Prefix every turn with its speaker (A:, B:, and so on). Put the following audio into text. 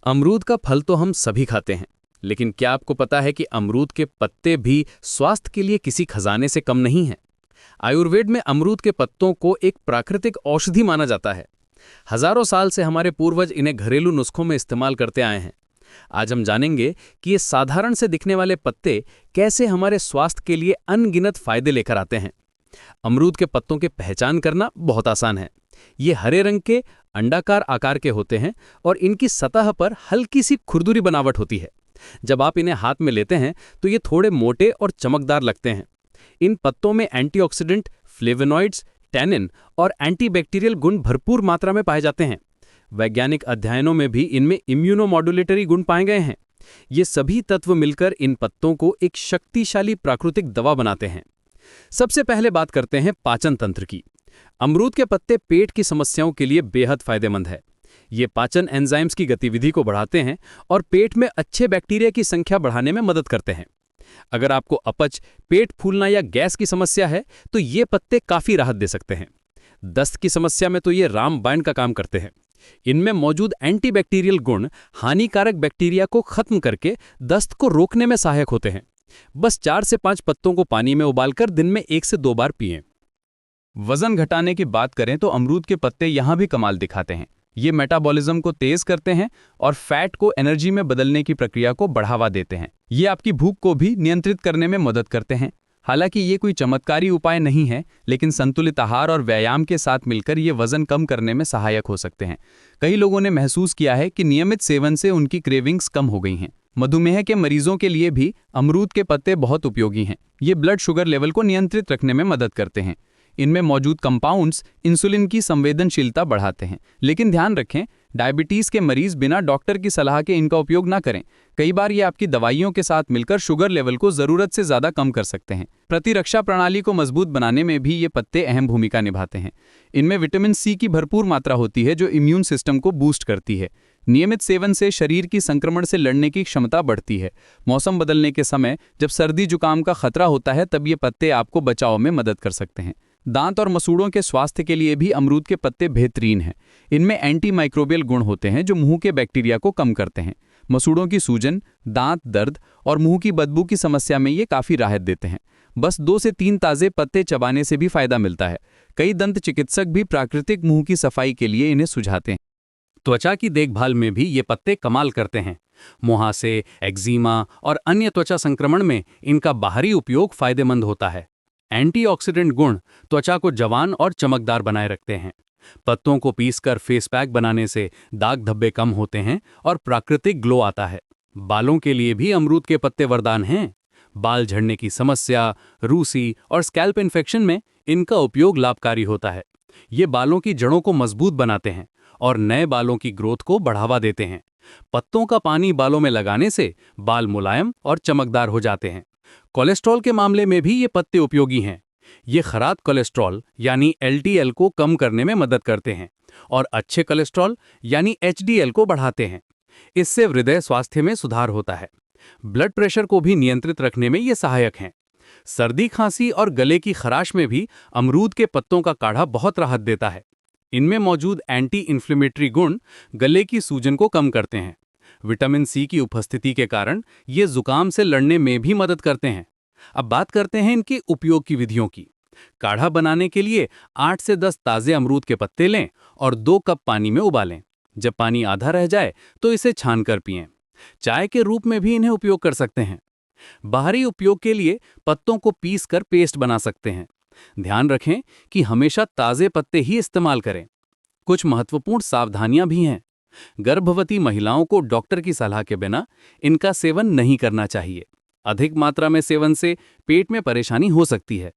A: अमरूद का फल तो हम सभी खाते हैं, लेकिन क्या आपको पता है कि अमरूद के पत्ते भी स्वास्थ्य के लिए किसी खजाने से कम नहीं हैं? आयुर्वेद में अमरूद के पत्तों को एक प्राकृतिक औषधि माना जाता है। हजारों साल से हमारे पूर्वज इन्हें घरेलू नुस्खों में इस्तेमाल करते आए हैं। आज हम जानेंगे कि ये साधारण से दिखने वाले पत्ते कैसे हमारे स्वास्थ्य के लिए अनगिनत फायदे लेकर आते हैं। अमरूद के पत्तों की पहचान करना बहुत आसान है। ये हरे रंग के अंडाकार आकार के होते हैं और इनकी सतह पर हल्की सी खुरदुरी बनावट होती है। जब आप इन्हें हाथ में लेते हैं तो ये थोड़े मोटे और चमकदार लगते हैं। इन पत्तों में एंटीऑक्सीडेंट, फ्लेवोनॉइड्स, टैनिन और एंटीबैक्टीरियल गुण भरपूर मात्रा में पाए जाते हैं। वैज्ञानिक अध्ययनों में भी इनमें इम्यूनोमॉड्यूलेटरी गुण पाए गए हैं। ये सभी तत्व मिलकर इन पत्तों को एक शक्तिशाली प्राकृतिक दवा बनाते हैं। सबसे पहले बात करते हैं पाचन तंत्र की। अमरूद के पत्ते पेट की समस्याओं के लिए बेहद फायदेमंद है। ये पाचन एंजाइम्स की गतिविधि को बढ़ाते हैं और पेट में अच्छे बैक्टीरिया की संख्या बढ़ाने में मदद करते हैं। अगर आपको अपच, पेट फूलना या गैस की समस्या है तो ये पत्ते काफी राहत दे सकते हैं। दस्त की समस्या में तो ये रामबाण का काम करते हैं। इनमें मौजूद एंटीबैक्टीरियल गुण हानिकारक बैक्टीरिया को खत्म करके दस्त को रोकने में सहायक होते हैं। बस 4 से 5 पत्तों को पानी में उबालकर दिन में 1 से 2 बार पिएं। वजन घटाने की बात करें तो अमरूद के पत्ते यहां भी कमाल दिखाते हैं। ये मेटाबॉलिज्म को तेज करते हैं और फैट को एनर्जी में बदलने की प्रक्रिया को बढ़ावा देते हैं। ये आपकी भूख को भी नियंत्रित करने में मदद करते हैं। हालांकि ये कोई चमत्कारी उपाय नहीं है, लेकिन संतुलित आहार और व्यायाम के साथ मिलकर ये वजन कम करने में सहायक हो सकते हैं। कई लोगों ने महसूस किया है कि नियमित सेवन से उनकी क्रेविंग्स कम हो गई हैं। मधुमेह के मरीजों के लिए भी अमरूद के पत्ते बहुत उपयोगी हैं। ये ब्लड शुगर लेवल को नियंत्रित रखने में मदद करते हैं। इनमें मौजूद कंपाउंड्स इंसुलिन की संवेदनशीलता बढ़ाते हैं। लेकिन ध्यान रखें, डायबिटीज के मरीज बिना डॉक्टर की सलाह के इनका उपयोग ना करें। कई बार ये आपकी दवाइयों के साथ मिलकर शुगर लेवल को जरूरत से ज्यादा कम कर सकते हैं। प्रतिरक्षा प्रणाली को मजबूत बनाने में भी ये पत्ते अहम भूमिका निभाते हैं। इनमें विटामिन सी की भरपूर मात्रा होती है जो इम्यून सिस्टम को बूस्ट करती है। नियमित सेवन से शरीर की संक्रमण से लड़ने की क्षमता बढ़ती है। मौसम बदलने के समय जब सर्दी जुकाम का खतरा होता है तब ये पत्ते आपको बचाव में मदद कर सकते हैं। दांत और मसूड़ों के स्वास्थ्य के लिए भी अमरूद के पत्ते बेहतरीन हैं। इनमें एंटी माइक्रोबियल गुण होते हैं जो मुंह के बैक्टीरिया को कम करते हैं। मसूड़ों की सूजन, दांत दर्द और मुंह की बदबू की समस्या में ये काफ़ी राहत देते हैं। बस 2 से 3 ताज़े पत्ते चबाने से भी फायदा मिलता है। कई दंत चिकित्सक भी प्राकृतिक मुंह की सफाई के लिए इन्हें सुझाते हैं। त्वचा की देखभाल में भी ये पत्ते कमाल करते हैं। मुहासे, एक्जिमा और अन्य त्वचा संक्रमण में इनका बाहरी उपयोग फायदेमंद होता है। एंटीऑक्सीडेंट गुण त्वचा को जवान और चमकदार बनाए रखते हैं। पत्तों को पीसकर फेस पैक बनाने से दाग धब्बे कम होते हैं और प्राकृतिक ग्लो आता है। बालों के लिए भी अमरूद के पत्ते वरदान हैं। बाल झड़ने की समस्या, रूसी और स्कैल्प इन्फेक्शन में इनका उपयोग लाभकारी होता है। ये बालों की जड़ों को मजबूत बनाते हैं और नए बालों की ग्रोथ को बढ़ावा देते हैं। पत्तों का पानी बालों में लगाने से बाल मुलायम और चमकदार हो जाते हैं। कोलेस्ट्रॉल के मामले में भी ये पत्ते उपयोगी हैं। ये खराब कोलेस्ट्रॉल यानी एलडीएल को कम करने में मदद करते हैं और अच्छे कोलेस्ट्रॉल यानी एचडीएल को बढ़ाते हैं। इससे हृदय स्वास्थ्य में सुधार होता है। ब्लड प्रेशर को भी नियंत्रित रखने में ये सहायक हैं। सर्दी, खांसी और गले की खराश में भी अमरूद के पत्तों का काढ़ा बहुत राहत देता है। इनमें मौजूद एंटी इन्फ्लेमेटरी गुण गले की सूजन को कम करते हैं। विटामिन सी की उपस्थिति के कारण ये जुकाम से लड़ने में भी मदद करते हैं। अब बात करते हैं इनके उपयोग की विधियों की। काढ़ा बनाने के लिए 8 से 10 ताजे अमरूद के पत्ते लें और 2 कप पानी में उबालें। जब पानी आधा रह जाए तो इसे छानकर पिएं। चाय के रूप में भी इन्हें उपयोग कर सकते हैं। बाहरी उपयोग के लिए पत्तों को पीसकर पेस्ट बना सकते हैं। ध्यान रखें कि हमेशा ताजे पत्ते ही इस्तेमाल करें। कुछ महत्वपूर्ण सावधानियां भी हैं। गर्भवती महिलाओं को डॉक्टर की सलाह के बिना इनका सेवन नहीं करना चाहिए। अधिक मात्रा में सेवन से पेट में परेशानी हो सकती है।